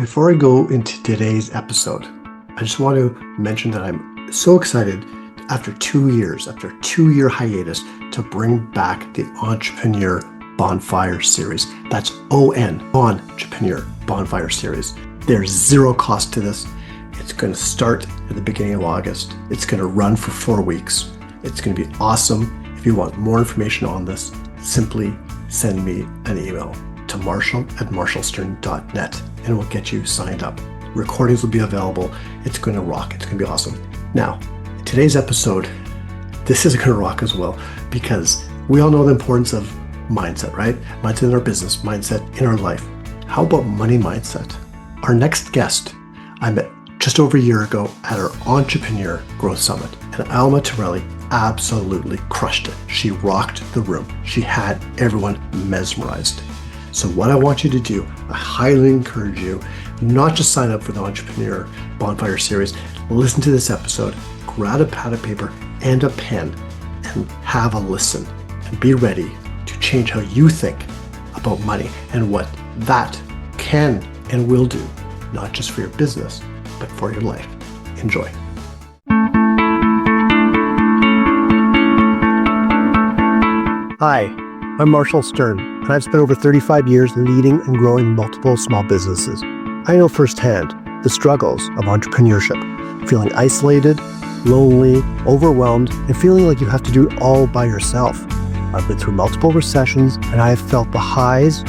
Before I go into today's episode, I just want to mention that I'm so excited after 2 years, after a 2-year hiatus, to bring back the Entrepreneur Bonfire Series. That's Entrepreneur Bonfire Series. There's zero cost to this. It's going to start at the beginning of August. It's going to run for 4 weeks. It's going to be awesome. If you want more information on this, simply send me an email to marshall@marshallstern.net and we'll get you signed up. Recordings will be available. It's going to rock. It's going to be awesome. Now, today's episode, this is going to rock as well because we all know the importance of mindset, right? Mindset in our business, mindset in our life. How about money mindset? Our next guest, I met just over a year ago at our ONtrepreneur Growth Summit, and Alma Tarelli absolutely crushed it. She rocked the room. She had everyone mesmerized. So what I want you to do, I highly encourage you not just sign up for the Entrepreneur Bonfire Series, listen to this episode, grab a pad of paper and a pen and have a listen and be ready to change how you think about money and what that can and will do, not just for your business, but for your life. Enjoy. Hi, I'm Marshall Stern, and I've spent over 35 years leading and growing multiple small businesses. I know firsthand the struggles of entrepreneurship, feeling isolated, lonely, overwhelmed, and feeling like you have to do it all by yourself. I've been through multiple recessions, and I have felt the highs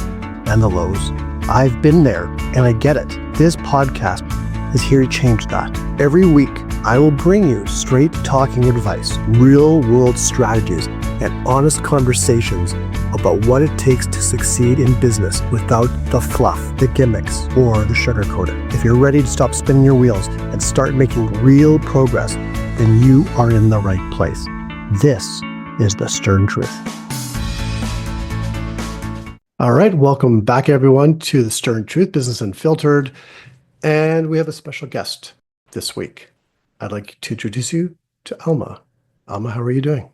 and the lows. I've been there, and I get it. This podcast is here to change that. Every week, I will bring you straight talking advice, real-world strategies, and honest conversations about what it takes to succeed in business without the fluff, the gimmicks, or the sugarcoating. If you're ready to stop spinning your wheels and start making real progress, then you are in the right place. This is the Stern Truth. All right, welcome back everyone to the Stern Truth, Business Unfiltered. And we have a special guest this week. I'd like to introduce you to Alma. Alma, how are you doing?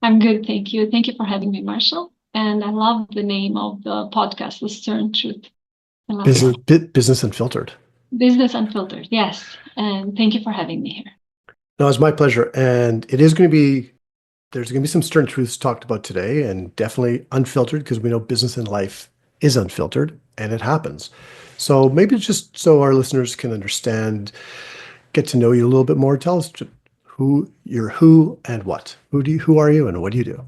I'm good, thank you. Thank you for having me, Marshall. And I love the name of the podcast, The Stern Truth. Business Unfiltered. Business Unfiltered, yes. And thank you for having me here. No, it's my pleasure. And there's going to be some stern truths talked about today, and definitely unfiltered, because we know business and life is unfiltered, and it happens. So maybe just so our listeners can understand, get to know you a little bit more, tell us who and what. Who are you and what do you do?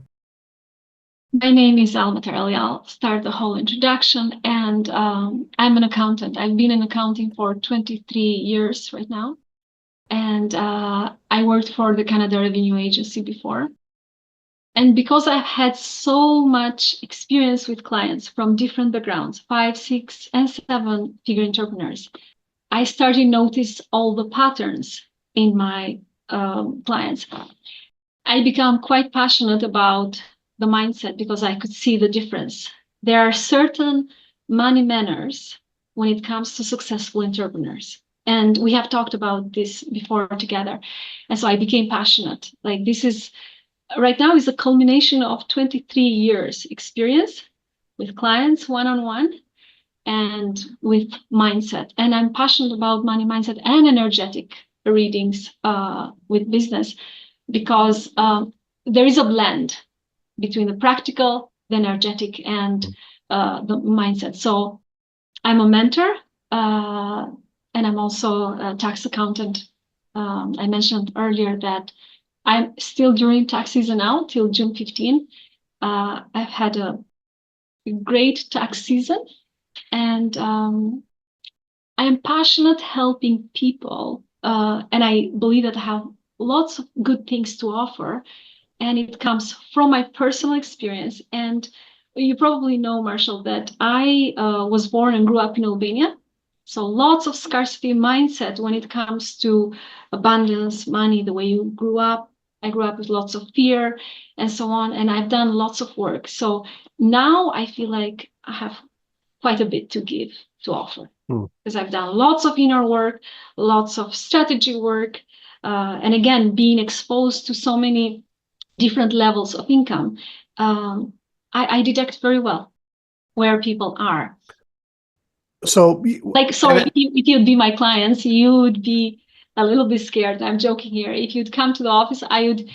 My name is Alma Tarelli. I'll start the whole introduction. And I'm an accountant. I've been in accounting for 23 years right now. And I worked for the Canada Revenue Agency before. And because I've had so much experience with clients from different backgrounds, 5, 6, and 7-figure entrepreneurs, I started to notice all the patterns in my clients. I become quite passionate about the mindset because I could see the difference. There are certain money manners when it comes to successful entrepreneurs. And we have talked about this before together. And so I became passionate. Like right now is a culmination of 23 years experience with clients one-on-one and with mindset. And I'm passionate about money mindset and energetic readings with business because there is a blend between the practical, the energetic, and the mindset. So I'm a mentor and I'm also a tax accountant. I mentioned earlier that I'm still during tax season now till June 15. I've had a great tax season, and I am passionate helping people, and I believe that I have lots of good things to offer, and it comes from my personal experience. And you probably know, Marshall, that I was born and grew up in Albania. So lots of scarcity mindset when it comes to abundance, money, the way you grew up. I grew up with lots of fear and so on, and I've done lots of work. So now I feel like I have quite a bit to give, to offer, because I've done lots of inner work, lots of strategy work, and again, being exposed to so many different levels of income, I detect very well where people are. So, Like, sorry, if you'd be my clients, you would be a little bit scared. I'm joking here. If you'd come to the office, I would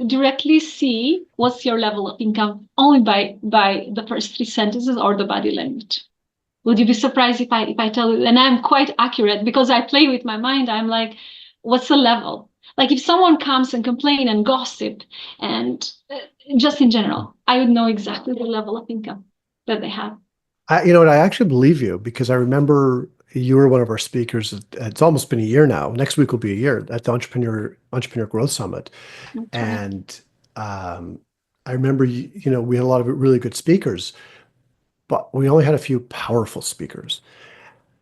directly see what's your level of income only by the first three sentences or the body language. Would you be surprised if I tell you? And I'm quite accurate because I play with my mind. I'm like, what's the level? Like if someone comes and complain and gossip and just in general, I would know exactly the level of income that they have. you know what? I actually believe you because I remember you were one of our speakers. It's almost been a year now. Next week will be a year at the Entrepreneur Growth Summit, That's right. and I remember we had a lot of really good speakers, but we only had a few powerful speakers.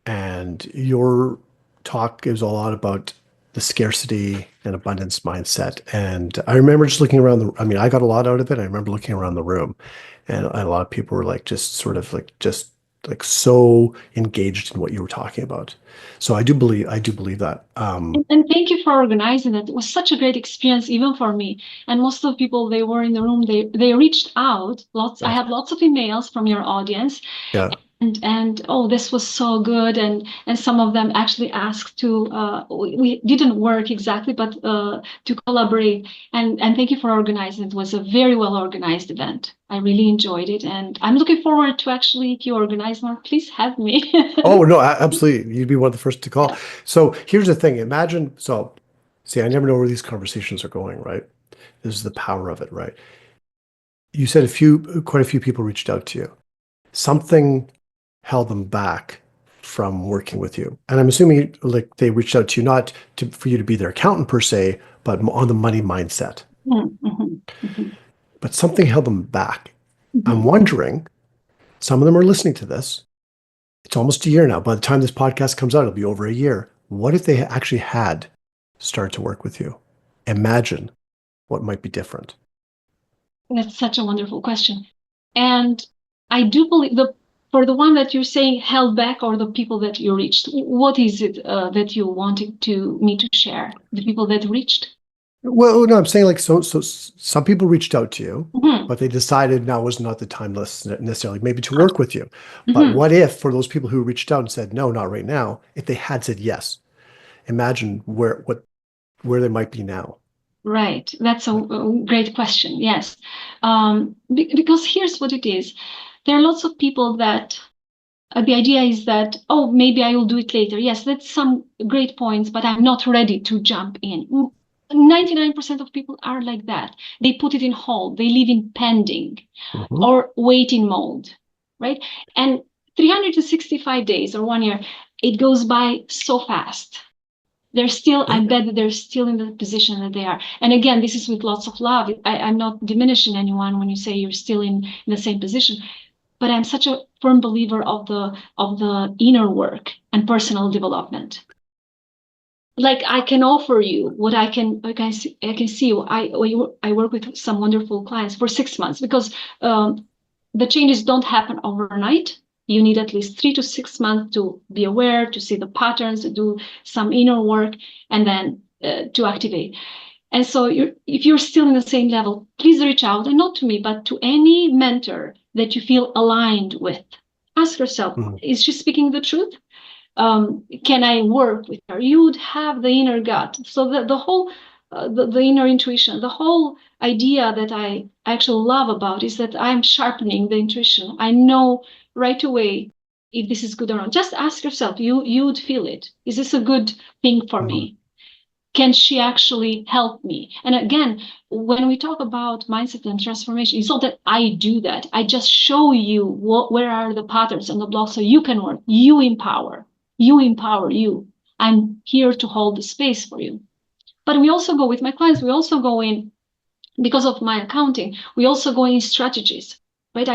And your talk is a lot about the scarcity and abundance mindset. And I remember just looking around I mean, I got a lot out of it. I remember looking around the room and a lot of people were like, just sort of like, just like so engaged in what you were talking about. So I do believe that. And thank you for organizing it. It was such a great experience, even for me. And most of the people they were in the room, they reached out. I Yeah. had lots of emails from your audience, Yeah. and oh, this was so good. And some of them actually asked to we didn't work exactly, but to collaborate. And thank you for organizing. It was a very well organized event. I really enjoyed it, and I'm looking forward to actually, if you organize more, please have me. Oh, no, absolutely. You'd be one of the first to call. So here's the thing. Imagine, so see, I never know where these conversations are going, right? This is the power of it, right? You said quite a few people reached out to you. Something held them back from working with you. And I'm assuming like they reached out to you not for you to be their accountant per se, but on the money mindset. But something held them back. I'm wondering, some of them are listening to this. It's almost a year now. By the time this podcast comes out, it'll be over a year. What if they actually had started to work with you? Imagine what might be different. That's such a wonderful question. And I do believe for the one that you're saying held back or the people that you reached, what is it that you wanted me to share? The people that reached? Well, no, I'm saying like so some people reached out to you, Mm-hmm. but they decided now was not the time necessarily maybe to work with you. But Mm-hmm. what if for those people who reached out and said no, not right now, if they had said yes, imagine where they might be now. Right. That's a great question. Yes. Because here's what it is. There are lots of people that the idea is that, oh, maybe I will do it later. Yes, that's some great points, but I'm not ready to jump in. 99% of people are like that. They put it in hold. They live in pending Mhm. or waiting mode, right? And 365 days or 1 year, it goes by so fast. I bet that they're still in the position that they are. And again, this is with lots of love. I'm not diminishing anyone when you say you're still in the same position, but I'm such a firm believer of the inner work and personal development. Like I can offer you what I can see. I work with some wonderful clients for 6 months because the changes don't happen overnight. You need at least 3 to 6 months to be aware, to see the patterns, to do some inner work, and then to activate. And so if you're still in the same level, please reach out, and not to me, but to any mentor that you feel aligned with. Ask yourself, Mhm. is she speaking the truth? Can I work with her? You would have the inner gut. So the whole, the inner intuition, the whole idea that I actually love about is that I'm sharpening the intuition. I know right away if this is good or not. Just ask yourself, you would feel it. Is this a good thing for Mhm. me? Can she actually help me? And again, when we talk about mindset and transformation, it's not that I do that. I just show you where are the patterns and the blocks so you can work. You empower. You empower you. I'm here to hold the space for you. But we also go with my clients, we also go in because of my accounting, we also go in strategies. Right,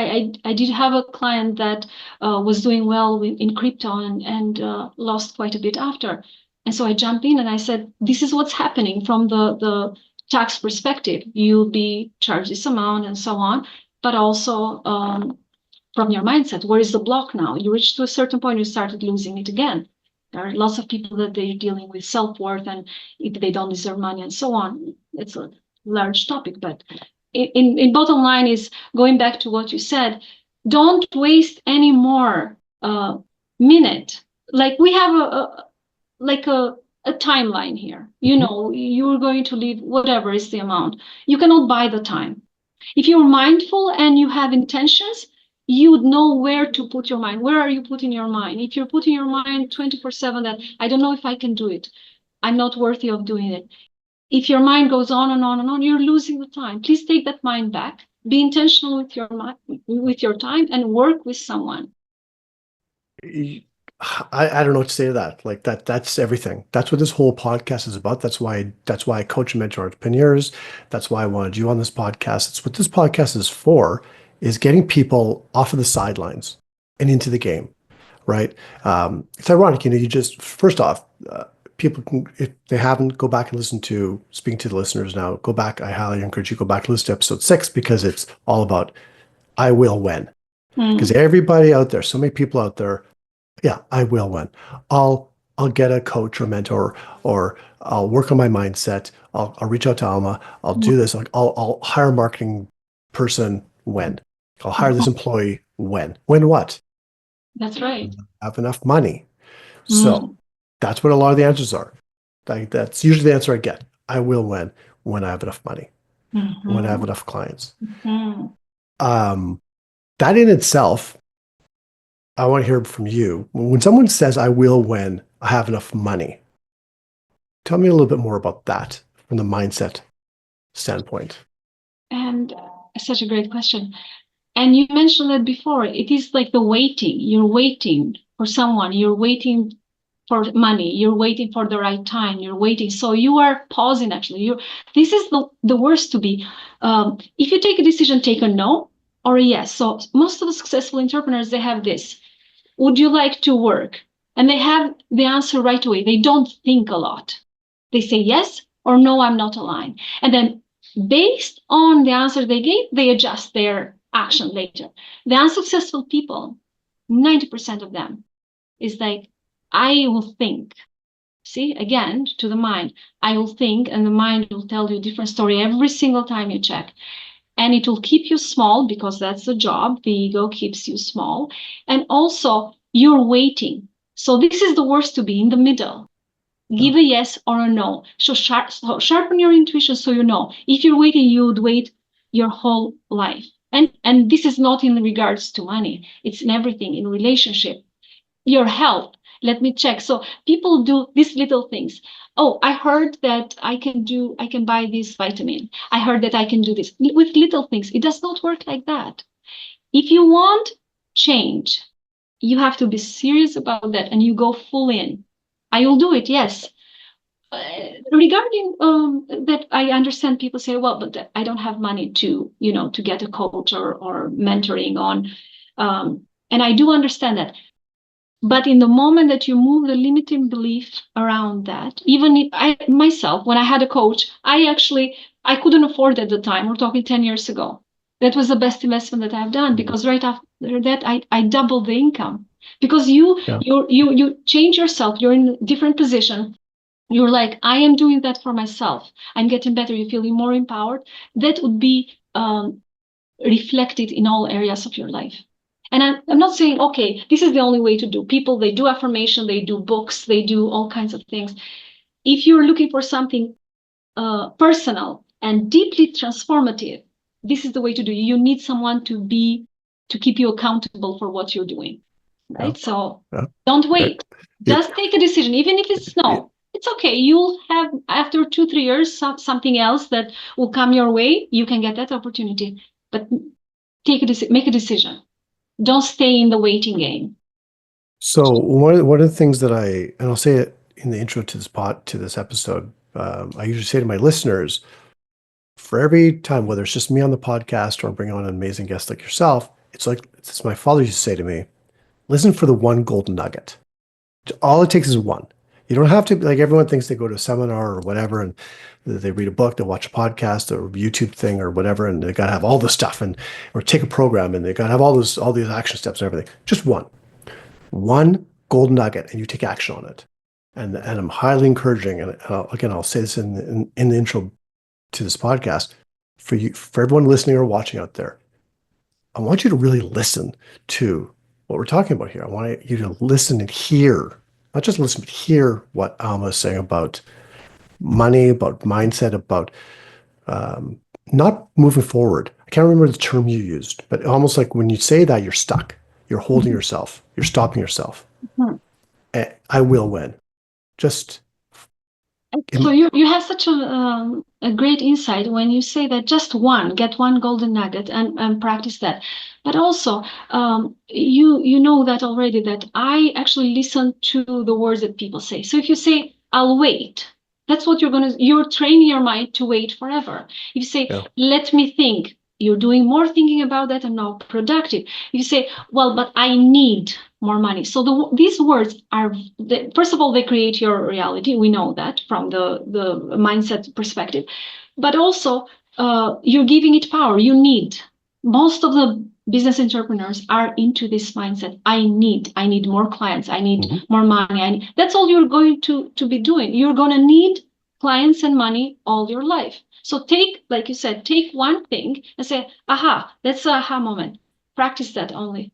I did have a client that was doing well in crypto and lost quite a bit after. And so I jumped in and I said, this is what's happening from the tax perspective. You'll be charged this amount and so on, but also from your mindset, where is the block now? You reached to a certain point, you started losing it again. There are lots of people that they're dealing with self-worth and if they don't deserve money and so on. It's a large topic, but in bottom line is going back to what you said, don't waste any more minute. Like we have a timeline here. You know, you're going to leave whatever is the amount. You cannot buy the time. If you're mindful and you have intentions, you would know where to put your mind. Where are you putting your mind? If you're putting your mind 24/7 that I don't know if I can do it, I'm not worthy of doing it. If your mind goes on and on and on, you're losing the time. Please take that mind back. Be intentional with your mind, with your time, and work with someone. I don't know what to say to that. Like that's everything. That's what this whole podcast is about. That's why I coach and mentor entrepreneurs. That's why I wanted you on this podcast. It's what this podcast is for, is getting people off of the sidelines and into the game, right? It's ironic, you just first off, people can, if they haven't, go back and listen to, speaking to the listeners now, go back. I highly encourage you to go back and listen to episode 6, because it's all about I will win. Because everybody out there, so many people out there, yeah, I will win. I'll get a coach or mentor, or I'll work on my mindset. I'll reach out to Alma. I'll do this. I'll hire a marketing person when. I'll hire this employee when. When what? That's right. Have enough money. So that's what a lot of the answers are. That's usually the answer I get. I will win when I have enough money, when I have enough clients. That in itself, I want to hear from you. When someone says, I will when I have enough money, tell me a little bit more about that from the mindset standpoint. And such a great question. And you mentioned that before. It is like the waiting. You're waiting for someone. You're waiting for money. You're waiting for the right time. You're waiting. So you are pausing, actually. This is the worst to be. If you take a decision, take a no or a yes. So most of the successful entrepreneurs, they have this. Would you like to work? And they have the answer right away. They don't think a lot. They say yes or no, I'm not aligned. And then based on the answer they gave, they adjust their action later. The unsuccessful people, 90% of them, is like, I will think. See, again, to the mind, I will think, and the mind will tell you a different story every single time you check. And it will keep you small, because that's the job. The ego keeps you small. And also, you're waiting. So this is the worst, to be in the middle. Give a yes or a no. So sharpen your intuition, so you know. If you're waiting, you would wait your whole life. And this is not in regards to money. It's in everything, in relationship. Your health. Let me check. So people do these little things. Oh, I heard that I can buy this vitamin. I heard that I can do this with little things. It does not work like that. If you want change, you have to be serious about that, and you go full in. I will do it, yes. Regarding that, I understand people say, well, but I don't have money to get a coach or mentoring on. And I do understand that. But in the moment that you move the limiting belief around that, even if I myself, when I had a coach, I couldn't afford at the time. We're talking 10 years ago. That was the best investment that I've done, because right after that, I doubled the income, because you change yourself. You're in a different position. You're like, I am doing that for myself. I'm getting better. You're feeling more empowered. That would be reflected in all areas of your life. And I'm not saying, okay, this is the only way to do. People, they do affirmation, they do books, they do all kinds of things. If you're looking for something personal and deeply transformative, this is the way to do it. You need someone to keep you accountable for what you're doing, right? So don't wait. Just take a decision, even if it's no. It's okay. You'll have, after 2-3 years, something else that will come your way. You can get that opportunity, but make a decision. Don't stay in the waiting game. So one of the things that and I'll say it in the intro to this episode, I usually say to my listeners, for every time, whether it's just me on the podcast or bringing on an amazing guest like yourself, it's my father used to say to me, listen for the one golden nugget. All it takes is one. You don't have to, like everyone thinks they go to a seminar or whatever, and they read a book, they watch a podcast or a YouTube thing or whatever, and they got to have all this stuff, or take a program, and they got to have all these action steps and everything. Just one golden nugget, and you take action on it. And I'm highly encouraging, and again, I'll say this in the intro to this podcast, for everyone listening or watching out there, I want you to really listen to what we're talking about here. I want you to listen and hear, not just listen, but hear what Alma is saying about money, about mindset, about not moving forward. I can't remember the term you used, but almost like when you say that, you're stuck. You're holding yourself. You're stopping yourself. Mhm. I will win. Just, So you have such a great insight when you say that just get one golden nugget and practice that. But also, you know that already that I actually listen to the words that people say. So if you say, I'll wait, that's what you're training your mind to wait forever. If you say, yeah. let me think, you're doing more thinking about that and now productive. If you say, well, but I need more money. So these words are, first of all, they create your reality. We know that from the mindset perspective, but also you're giving it power. You need. Most of the business entrepreneurs are into this mindset. I need more clients. I need more money. That's all you're going to be doing. You're going to need clients and money all your life. So like you said, take one thing and say, aha, that's an aha moment. Practice that only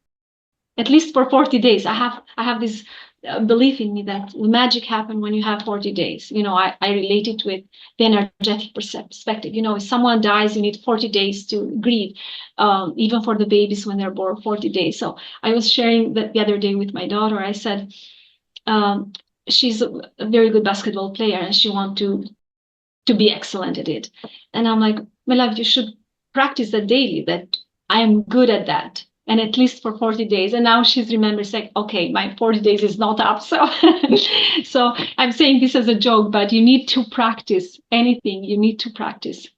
at least for 40 days. I have this belief in me that magic happens when you have 40 days. I relate it with the energetic perspective. If someone dies, you need 40 days to grieve, even for the babies when they're born, 40 days. So I was sharing that the other day with my daughter. I said, she's a very good basketball player and she wants to be excellent at it. And I'm like, my love, you should practice that daily, that I am good at that. And at least for 40 days. And now she's remembered saying, okay, my 40 days is not up. So, so I'm saying this as a joke, but you need to practice anything. You need to practice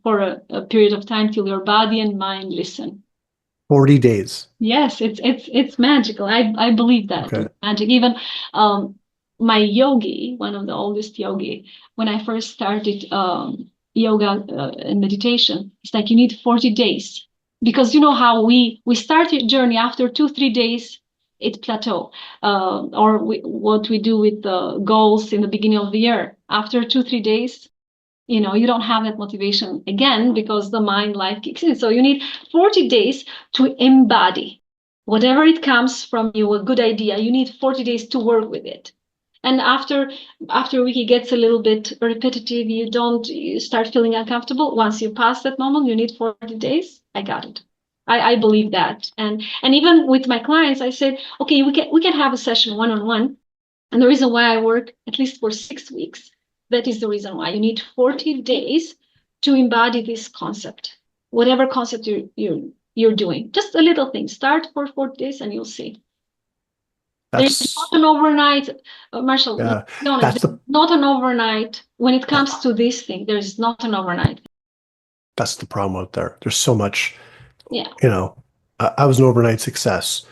for a period of time till your body and mind listen. 40 days. Yes, it's magical. I believe that Okay. it's magic. Even my yogi, one of the oldest yogi, when I first started yoga and meditation, it's like you need 40 days because you know how we start a journey after 2-3 days it plateau, or what we do with the goals in the beginning of the year. After 2-3 days, you don't have that motivation again because the mind life kicks in. So you need 40 days to embody whatever it comes from you, a good idea. You need 40 days to work with it. And after a week, it gets a little bit repetitive. You start feeling uncomfortable. Once you pass that moment, you need 40 days. I got it. I believe that. And even with my clients, I said, okay, we can have a session one-on-one. And the reason why I work at least for 6 weeks, that is the reason why you need 40 days to embody this concept, whatever concept you're doing. Just a little thing. Start for 40 days and you'll see. There's not an overnight, Marshall, yeah, to be honest, that's the not an overnight. When it comes to this thing, there's not an overnight. that's the problem out there. There's so much, Yeah. I was an overnight success.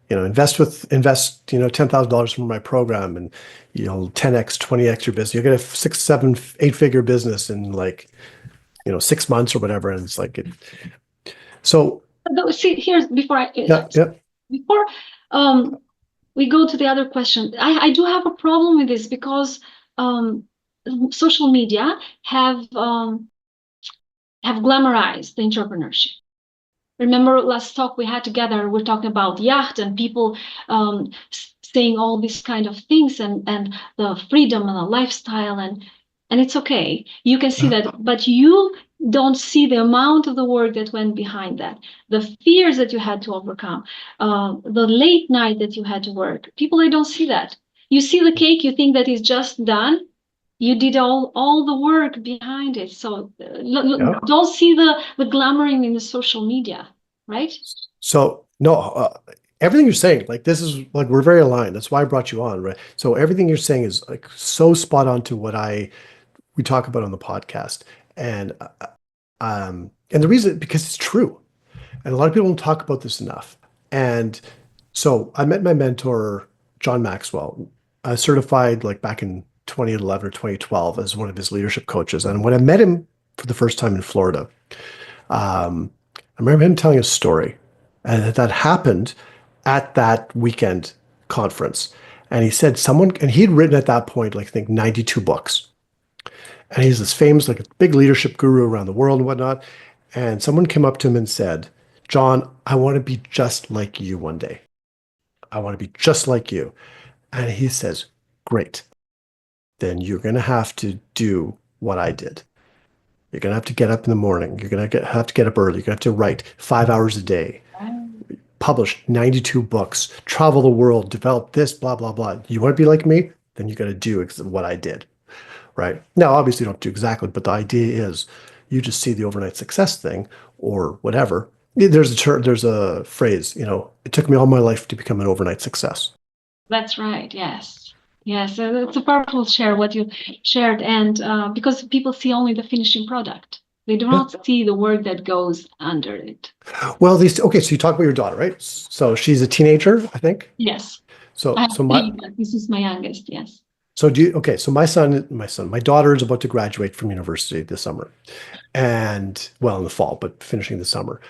Invest, $10,000 from my program and 10x, 20x your business. You're gonna have 6, 7, 8-figure business in like, 6 months or whatever. And it's like it. So See, here's before before we go to the other question. I do have a problem with this because social media have glamorized the entrepreneurship. Remember last talk we had together, we're talking about yacht and people saying all these kind of things and the freedom and the lifestyle and it's okay. You can see that, but you don't see the amount of the work that went behind that, the fears that you had to overcome, the late night that you had to work. People, they don't see that. You see the cake, you think that it's just done. You did all the work behind it. So don't see the glamoring in the social media, right? So no, everything you're saying, like this is like we're very aligned. That's why I brought you on, right? So everything you're saying is like so spot on to what we talk about on the podcast, and the reason because it's true, and a lot of people don't talk about this enough. And so I met my mentor, John Maxwell, certified like back in 2011 or 2012 as one of his leadership coaches. And when I met him for the first time in Florida, I remember him telling a story, and that happened at that weekend conference. And he said and he'd written at that point, like I think 92 books. And he's this famous, like a big leadership guru around the world and whatnot. And someone came up to him and said, John, I want to be just like you one day. I want to be just like you. And he says, great. Then you're going to have to do what I did. You're going to have to get up in the morning. You're going to have to get up early. You're going to have to write 5 hours a day, publish 92 books, travel the world, develop this, blah, blah, blah. You want to be like me? Then you got to do what I did, right? Now, obviously, you don't do exactly, but the idea is you just see the overnight success thing or whatever. There's a term, there's a phrase, it took me all my life to become an overnight success. That's right. Yes. Yes. It's a powerful share what you shared. And because people see only the finishing product, they do Yeah. not see the work that goes under it. Well, okay, so you talk about your daughter, right? So she's a teenager, I think. Yes. So, I have so my, three, but this is my youngest. Yes. so okay, so my daughter is about to graduate from university this summer and well, in the fall, but finishing the summer.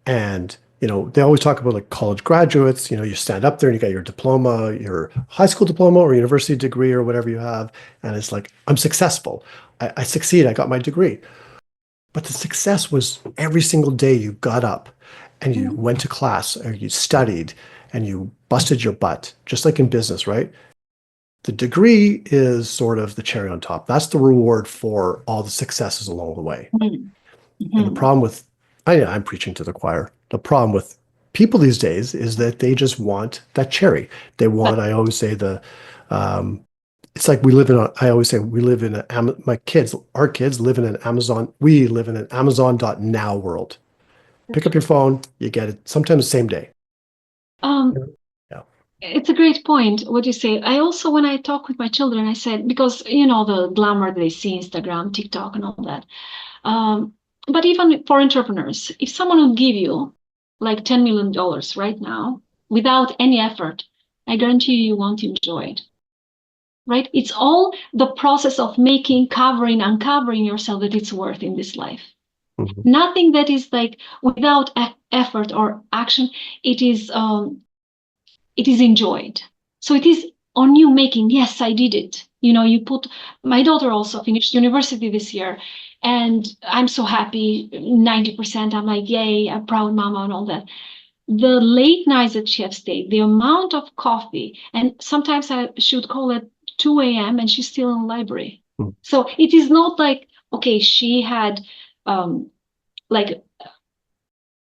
And, they always talk about like college graduates, you stand up there and you got your diploma, your high school diploma or university degree or whatever you have. And it's like, I'm successful. I succeed. I got my degree. But the success was every single day you got up and you went to class or you studied and you busted your butt, just like in business, right? The degree is sort of the cherry on top. That's the reward for all the successes along the way. And the problem with, I'm preaching to the choir. The problem with people these days is that they just want that cherry. They want, I always say it's like I always say we live in our kids live in an Amazon, we live in an Amazon.now world. Pick up your phone, you get it sometimes the same day. Yeah. It's a great point what you say. I also, when I talk with my children, I said, because the glamour they see, Instagram, TikTok, and all that. But even for entrepreneurs, if someone would give you like $10 million right now without any effort, I guarantee you won't enjoy it. Right? It's all the process of uncovering yourself that it's worth in this life. Mm-hmm. Nothing that is like without effort or action, it is enjoyed. So it is on you making, yes, I did it. My daughter also finished university this year, and I'm so happy, 90%. I'm like, yay, a proud mama and all that. The late nights that she has stayed, the amount of coffee, and sometimes I should call it 2 a.m. and she's still in the library. Mm-hmm. So it is not like, okay, she had like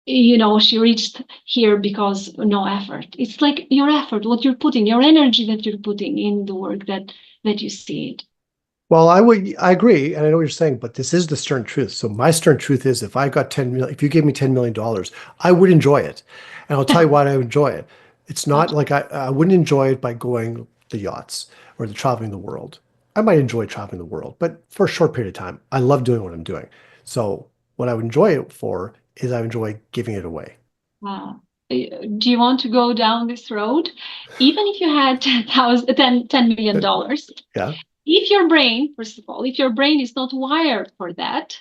she reached here because no effort. It's like your effort, what you're putting, your energy that you're putting in the work that you see it. Well, I agree, and I know what you're saying, but this is the stern truth. So my stern truth is if I got 10 million, if you gave me $10 million, I would enjoy it. And I'll tell you why I would enjoy it. It's not like I wouldn't enjoy it by going the yachts or the traveling the world. I might enjoy traveling the world, but for a short period of time. I love doing what I'm doing. So what I would enjoy it for is I enjoy giving it away. Wow. Do you want to go down this road? Even if you had $10 million, Yeah. if your brain, first of all, if your brain is not wired for that,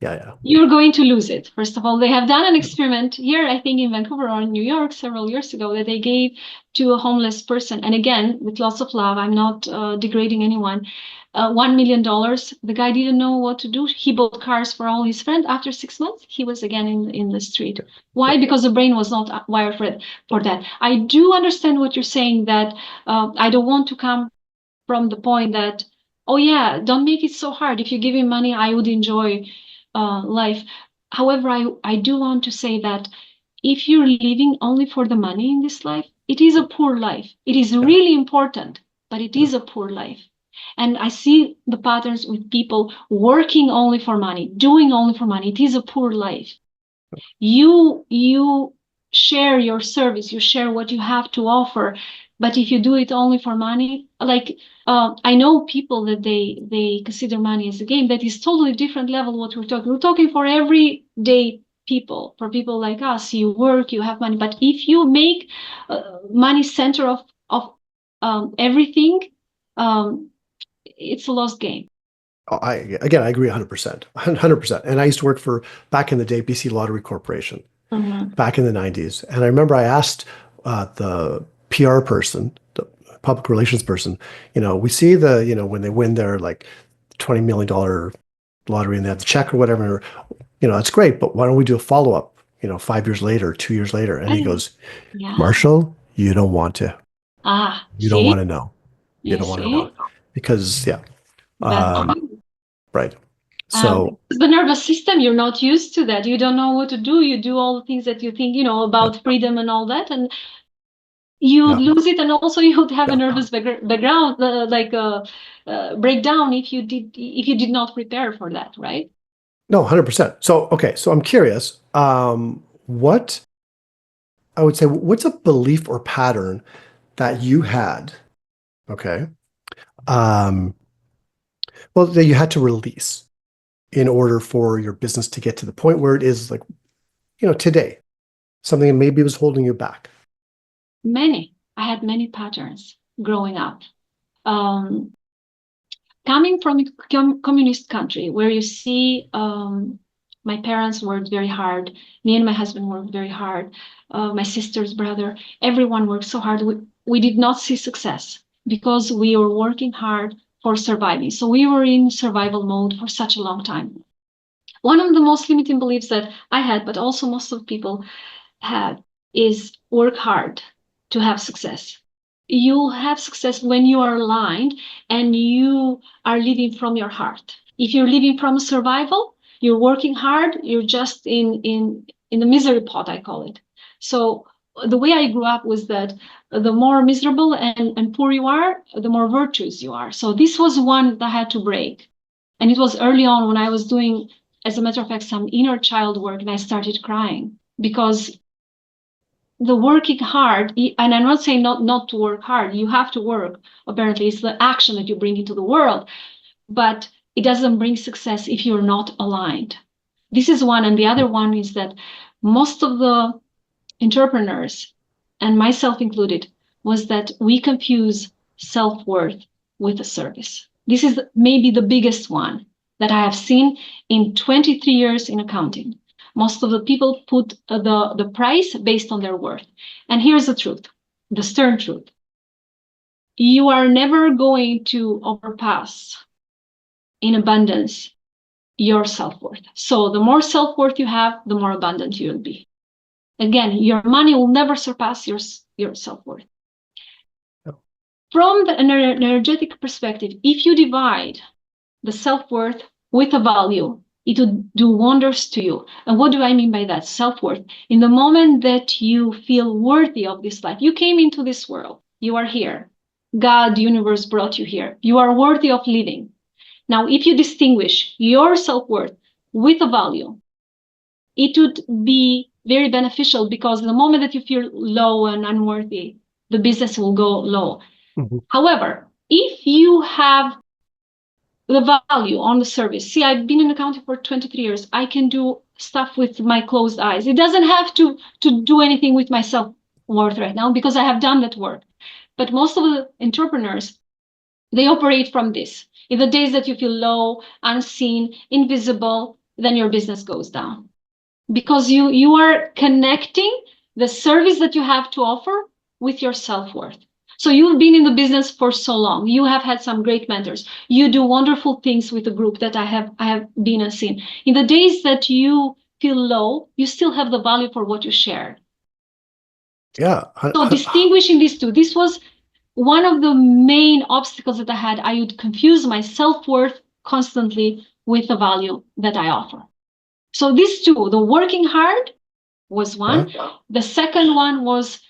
Yeah. you're going to lose it. First of all, they have done an experiment here, I think in Vancouver or in New York several years ago, that they gave to a homeless person. And again, with lots of love, I'm not degrading anyone. $1 million. The guy didn't know what to do. He bought cars for all his friends. After 6 months, he was again in the street. Why? Because the brain was not wired for that. I do understand what you're saying, that I don't want to come from the point that, oh yeah, don't make it so hard. If you give me money, I would enjoy life. However, I do want to say that if you're living only for the money in this life, it is a poor life. It is really important, but it is a poor life. And I see the patterns with people working only for money, doing only for money. It is a poor life. You share your service, you share what you have to offer, but if you do it only for money, like I know people that they consider money as a game. That is totally different level what we're talking. We're talking for everyday people, for people like us. You work, you have money, but if you make money center of everything, it's a lost game. I agree 100%, 100%. And I used to work for, back in the day, BC Lottery Corporation, back in the 90s. And I remember I asked the PR person, the public relations person, we see when they win their like $20 million lottery and they have the check or whatever, it's great, but why don't we do a follow-up, 5 years later, 2 years later? And he goes, Marshall, you don't want to. You don't want See? to know. You You don't want to know see? because That's um, right. um, So the nervous system, you're not used to that. You don't know what to do. You do all the things that you think, yeah, about freedom and all that, and you'd yeah, lose it, and also you'd have a yeah. nervous background, like a breakdown if you did not prepare for that, right? No, 100%. So okay, so I'm curious. What I would say, what's a belief or pattern that you had? Okay. Um, well, that you had to release in order for your business to get to the point where it is like, today, something that maybe was holding you back. I had many patterns growing up. Um, Coming from a communist country where you see my parents worked very hard, me and my husband worked very hard, my sister's brother, everyone worked so hard. We did not see success because we were working hard for surviving. So we were in survival mode for such a long time. One of the most limiting beliefs that I had, but also most of people have, is work hard to have success. You have success when you are aligned and you are living from your heart. If you're living from survival, you're working hard, you're just in the misery pot, I call it. So the way I grew up was that the more miserable and poor you are, the more virtuous you are. So this was one that I had to break. And it was early on when I was doing, as a matter of fact, some inner child work, and I started crying because the working hard, and I'm not saying not to work hard, you have to work. Apparently, it's the action that you bring into the world, but it doesn't bring success if you're not aligned. This is one. And the other one is that most of the entrepreneurs, and myself included, was that we confuse self-worth with a service. This is maybe the biggest one that I have seen in 23 years in accounting. Most of the people put the price based on their worth. And here's the truth, the stern truth. You are never going to overpass in abundance your self-worth. So the more self-worth you have, the more abundant you will be. Again, your money will never surpass your self-worth. No. From an energetic perspective, if you divide the self-worth with a value, it will do wonders to you. And what do I mean by that? Self-worth. In the moment that you feel worthy of this life, you came into this world, you are here. God, the universe brought you here. You are worthy of living. Now, if you distinguish your self-worth with a value, it would be very beneficial because the moment that you feel low and unworthy, the business will go low. Mm-hmm. However, if you have the value on the service, see, I've been in accounting for 23 years. I can do stuff with my closed eyes. It doesn't have to do anything with my self-worth right now because I have done that work. But most of the entrepreneurs, they operate from this. In the days that you feel low, unseen, invisible, then your business goes down. Because you are connecting the service that you have to offer with your self-worth. So you've been in the business for so long. You have had some great mentors. You do wonderful things with the group that I have been and seen. In the days that you feel low, you still have the value for what you shared. Yeah. So distinguishing these two, this was one of the main obstacles that I had. I would confuse my self-worth constantly with the value that I offer. So these two, the working hard was one. Yeah. The second one was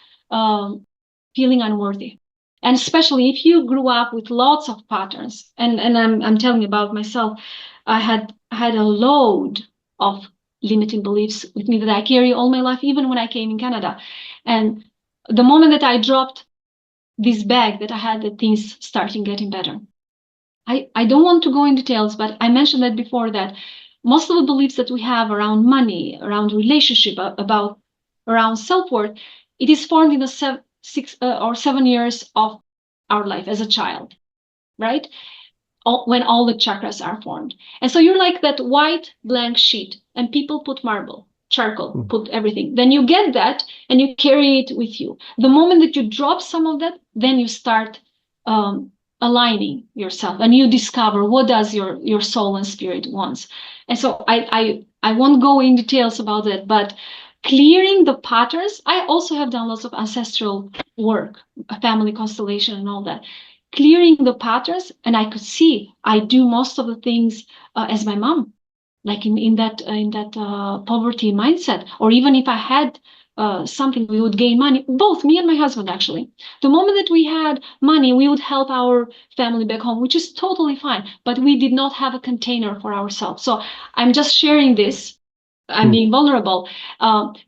feeling unworthy. And especially if you grew up with lots of patterns, and I'm telling you about myself, I had a load of limiting beliefs with me that I carry all my life, even when I came in Canada. And the moment that I dropped this bag that I had, that things starting getting better. I don't want to go in details, but I mentioned that before, that most of the beliefs that we have around money, around relationship, around self-worth, it is formed in the 6 or 7 years of our life as a child, right? When all the chakras are formed. And so you're like that white blank sheet, and people put marble, charcoal, put everything. Then you get that and you carry it with you. The moment that you drop some of that, then you start aligning yourself and you discover what does your soul and spirit wants. And so I won't go in details about that, but clearing the patterns. I also have done lots of ancestral work, family constellation and all that, clearing the patterns. And I could see I do most of the things as my mom, like in that poverty mindset. Or even if I had something, we would gain money, both me and my husband. Actually, the moment that we had money, we would help our family back home, which is totally fine, but we did not have a container for ourselves. So I'm just sharing this. I'm being vulnerable,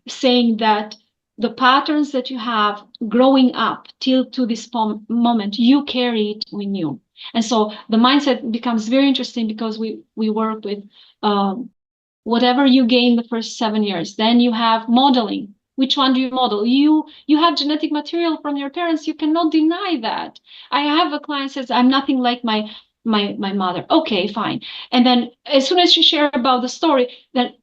saying that the patterns that you have growing up till to this moment, you carry it with you. And so the mindset becomes very interesting, because we work with whatever you gain the first 7 years. Then you have modeling. Which one do you model? You have genetic material from your parents. You cannot deny that. I have a client says, I'm nothing like my mother. Okay, fine. And then as soon as she shared about the story that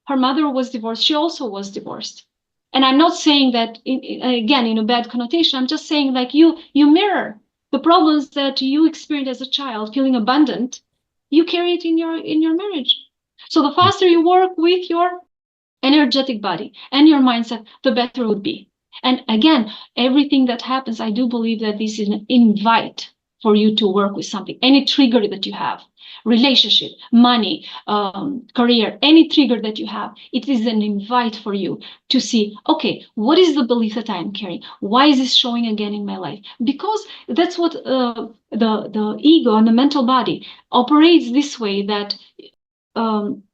her mother was divorced, she also was divorced. And I'm not saying that again in a bad connotation. I'm just saying, like, you mirror the problems that you experienced as a child, feeling abandoned. You carry it in your marriage. So the faster you work with your energetic body and your mindset, the better it would be. And again, everything that happens, I do believe that this is an invite for you to work with something. Any trigger that you have, relationship, money, career, any trigger that you have, it is an invite for you to see, okay, what is the belief that I am carrying? Why is this showing again in my life? Because that's what the ego and the mental body operates this way, that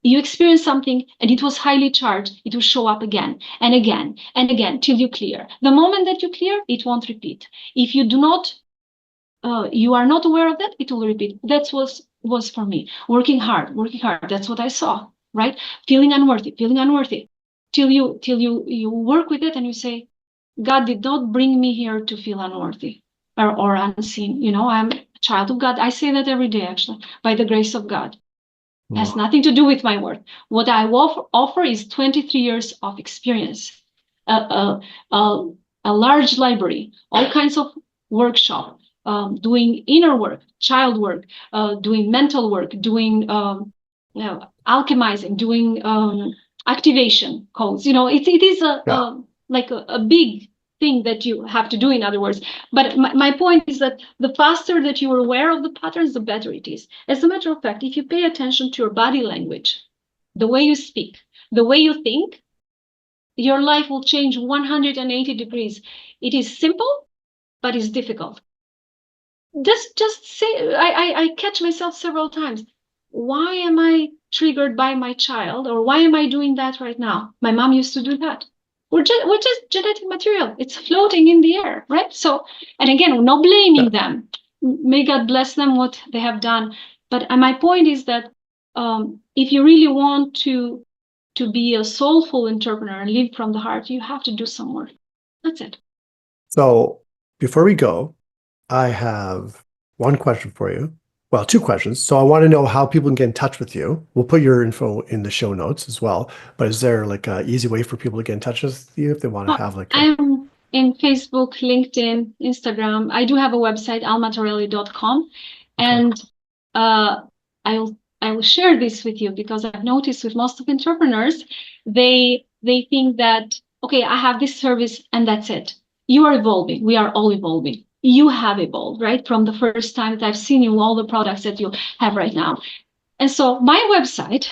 you experience something and it was highly charged, it will show up again and again and again till you clear. The moment that you clear, it won't repeat. If you do not, you are not aware of that, it will repeat. That was for me. Working hard. That's what I saw, right? Feeling unworthy, till you work with it and you say, God did not bring me here to feel unworthy or unseen. I'm a child of God. I say that every day, actually, by the grace of God. Has nothing to do with my worth. What I offer is 23 years of experience, a large library, all kinds of workshop, doing inner work, child work, doing mental work, doing alchemizing, doing activation codes. It is like a big thing that you have to do, in other words. But my point is that the faster that you are aware of the patterns, the better it is. As a matter of fact, if you pay attention to your body language, the way you speak, the way you think, your life will change 180 degrees. It is simple, but it's difficult. Just say, I catch myself several times. Why am I triggered by my child? Or why am I doing that right now? My mom used to do that. We're just genetic material. It's floating in the air, right? So, and again, we're not blaming them. May God bless them what they have done. But my point is that if you really want to be a soulful entrepreneur and live from the heart, you have to do some work. That's it. So before we go, I have one question for you. Well, two questions. So I want to know how people can get in touch with you. We'll put your info in the show notes as well. But is there like an easy way for people to get in touch with you if they want to have like I'm in Facebook, LinkedIn, Instagram. I do have a website, almatarelli.com. And I will share this with you, because I've noticed with most of entrepreneurs, they think that, okay, I have this service and that's it. You are evolving. We are all evolving. You have evolved, right? From the first time that I've seen you, all the products that you have right now. And so my website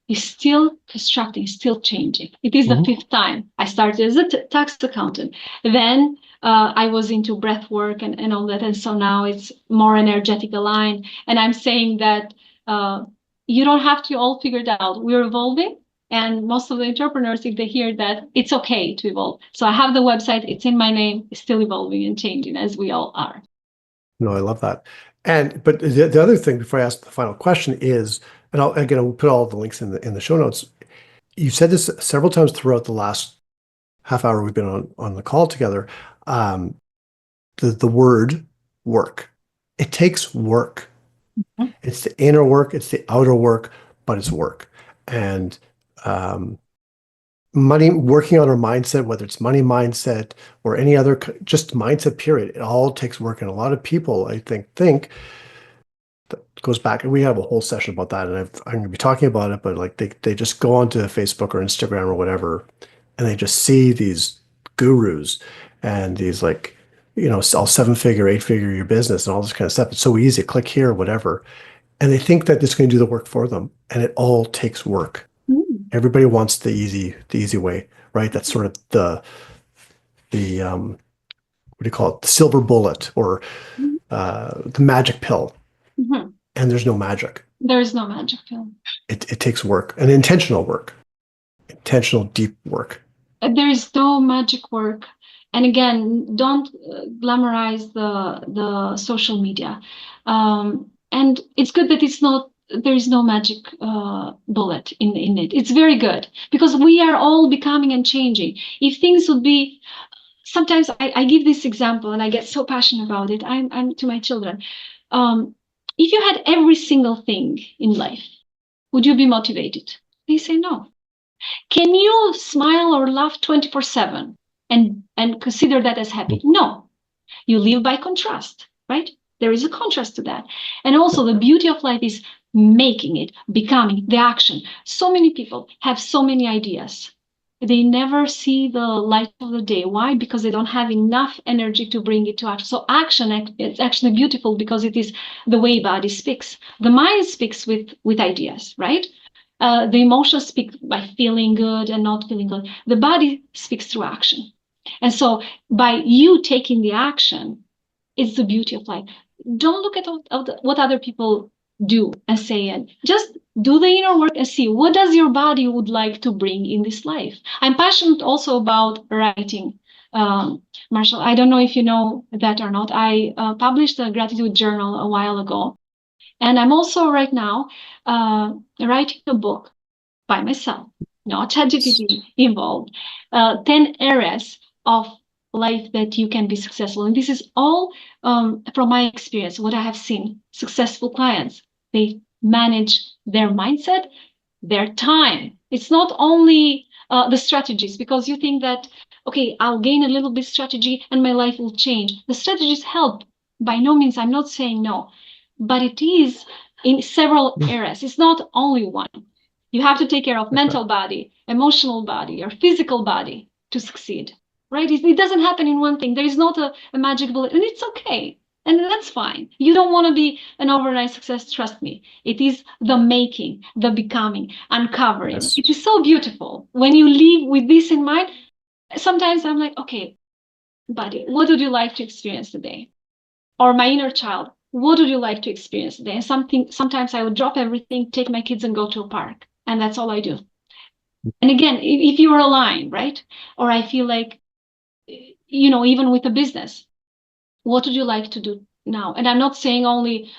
is still constructing, still changing. It is the fifth time. I started as a tax accountant. Then I was into breath work and all that. And so now it's more energetic aligned. And I'm saying that you don't have to all figure it out. We're evolving. And most of the entrepreneurs, if they hear that, it's okay to evolve. So I have the website. It's in my name. It's still evolving and changing, as we all are. No, I love that. But the other thing before I ask the final question is, and I'll put all the links in the show notes. You've said this several times throughout the last half hour we've been on the call together. The word work. It takes work. Mhm. It's the inner work, it's the outer work, but it's work. And working on our mindset, whether it's money mindset or any other just mindset period, it all takes work. And a lot of people, I think that goes back, and we have a whole session about that, and I'm going to be talking about it, but like they just go onto Facebook or Instagram or whatever, and they just see these gurus and these like, all 7-figure, 8-figure your business and all this kind of stuff. It's so easy, click here, whatever. And they think that it's going to do the work for them. And it all takes work. Mm. Everybody wants the easy way, right? That's sort of the what do you call it? The silver bullet or the magic pill. Mhm. And there's no magic. There is no magic pill. It takes work, and intentional work, intentional deep work. There is no magic work. And again, don't glamorize the social media. And it's good that there is no magic bullet in it. It's very good because we are all becoming and changing. If things would be, sometimes I give this example and I get so passionate about it. I'm to my children. If you had every single thing in life, would you be motivated? They say no. Can you smile or laugh 24/7 and consider that as happy? No. You live by contrast, right? There is a contrast to that. And also the beauty of life is making it, becoming the action. So many people have so many ideas. They never see the light of the day. Why? Because they don't have enough energy to bring it to action. So action, it's actually beautiful because it is the way body speaks. The mind speaks with ideas, right? The emotions speak by feeling good and not feeling good. The body speaks through action. And so by you taking the action, it's the beauty of life. Don't look at what other people do and say, and just do the inner work and see what does your body would like to bring in this life. I'm passionate also about writing. Marshall, I don't know if you know that or not. I published a gratitude journal a while ago. And I'm also right now writing a book by myself, no ChatGPT involved, 10 areas of life that you can be successful. And this is all from my experience, what I have seen. Successful clients, they manage their mindset, their time. It's not only the strategies, because you think that, okay, I'll gain a little bit strategy and my life will change. The strategies help. By no means, I'm not saying no, but it is in several areas. It's not only one. You have to take care of mental body, emotional body, your physical body to succeed, right? It doesn't happen in one thing. There is not a magic bullet, and it's okay. And that's fine. You don't want to be an overnight success, trust me. It is the making, the becoming, uncovering. Yes. It is so beautiful. When you live with this in mind, sometimes I'm like, okay, buddy, what would you like to experience today? Or my inner child, what would you like to experience today? And sometimes I would drop everything, take my kids and go to a park. And that's all I do. And again, if you're aligned, right? Or I feel like, even with a business, what would you like to do now? And I'm not saying only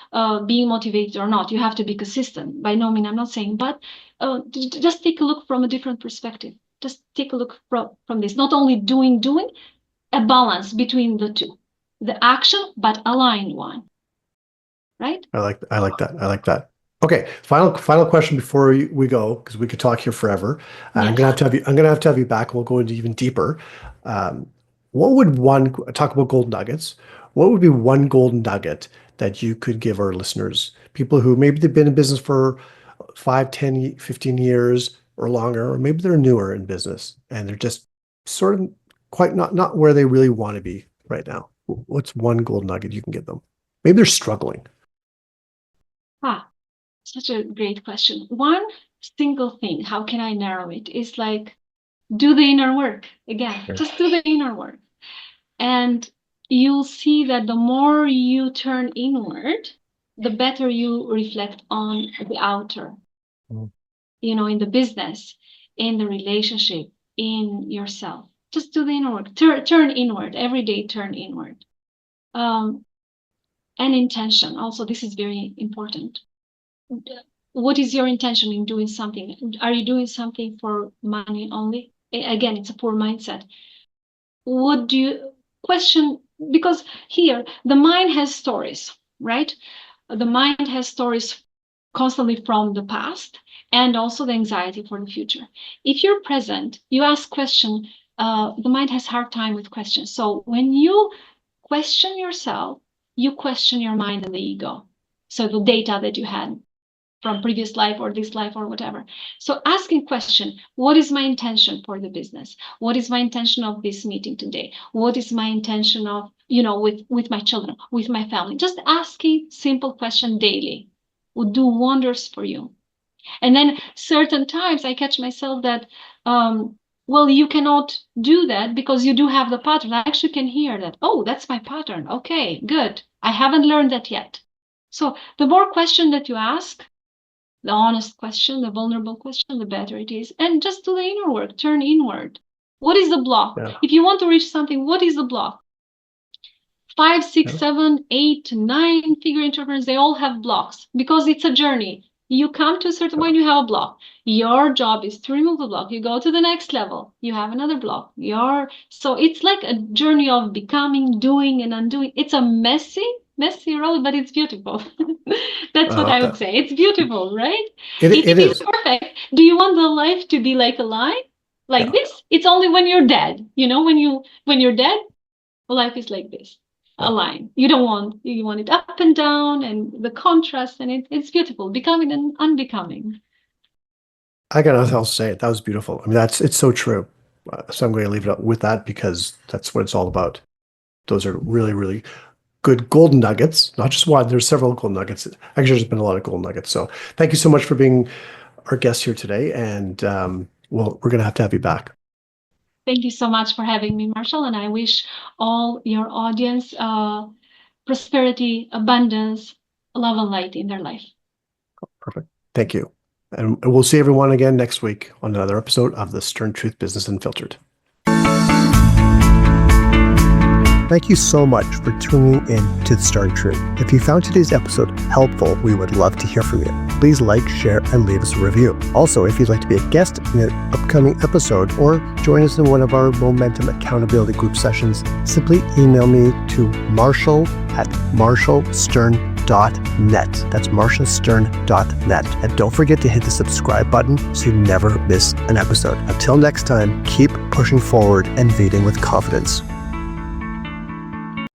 being motivated or not. You have to be consistent. By no means, I'm not saying, but just take a look from a different perspective. Just take a look from this. Not only doing, a balance between the two. The action, but aligned one. Right? I like that. I like that. Okay, final question before we go, because we could talk here forever. I'm Yes. gonna have to have you. I'm gonna have to have you back. We'll go into even deeper. What would talk about gold nuggets? What would be one golden nugget that you could give our listeners, people who maybe they've been in business for 5, 10, 15 years or longer, or maybe they're newer in business and they're just sort of quite not where they really want to be right now. What's one gold nugget you can give them? Maybe they're struggling. Such a great question. One single thing, how can I narrow it? Is like, do the inner work. Again, just do the inner work. And you'll see that the more you turn inward, the better you reflect on the outer. In the business, in the relationship, in yourself. Just do the inner work. Turn inward. Every day, turn inward. And intention. Also, this is very important. What is your intention in doing something? Are you doing something for money only? Again, it's a poor mindset. What do you question? Because here, the mind has stories, right? The mind has stories constantly from the past and also the anxiety for the future. If you're present, you ask question, the mind has hard time with questions. So when you question yourself, you question your mind and the ego. So the data that you had. from previous life or this life or whatever. So asking question, what is my intention for the business? What is my intention of this meeting today? What is my intention of, with my children, with my family? Just asking simple question daily would do wonders for you. And then certain times I catch myself that, well, you cannot do that because you do have the pattern. I actually can hear that. Oh, that's my pattern. Okay, good. I haven't learned that yet. So the more question that you ask, the honest question, the vulnerable question, the better it is. And just do the inner work, turn inward. What is the block? Yeah. If you want to reach something, what is the block? 5, 6, Yeah. 7, 8, 9 figure entrepreneurs, they all have blocks because it's a journey. You come to a certain point, you have a block. Your job is to remove the block. You go to the next level, you have another block. So it's like a journey of becoming, doing, and undoing. It's a messy road, but it's beautiful. That's what I would say. It's beautiful, right? It is is. perfect. Do you want the life to be like a line? Like this? It's only when you're dead. When you're dead, life is like this. A line. You want it up and down and the contrast, and it's beautiful. Becoming and unbecoming. I got nothing else to say. That was beautiful. I mean, it's so true. So I'm going to leave it up with that because that's what it's all about. Those are really, really good golden nuggets. Not just one. There's several golden nuggets. Actually, there's been a lot of golden nuggets. So thank you so much for being our guest here today. And we're going to have you back. Thank you so much for having me, Marshall. And I wish all your audience prosperity, abundance, love, and light in their life. Perfect. Thank you. And we'll see everyone again next week on another episode of The Stern Truth Business Unfiltered. Thank you so much for tuning in to The Stern Truth. If you found today's episode helpful, we would love to hear from you. Please like, share, and leave us a review. Also, if you'd like to be a guest in an upcoming episode or join us in one of our Momentum Accountability Group sessions, simply email me to marshall@marshallstern.net. That's marshallstern.net. And don't forget to hit the subscribe button so you never miss an episode. Until next time, keep pushing forward and leading with confidence.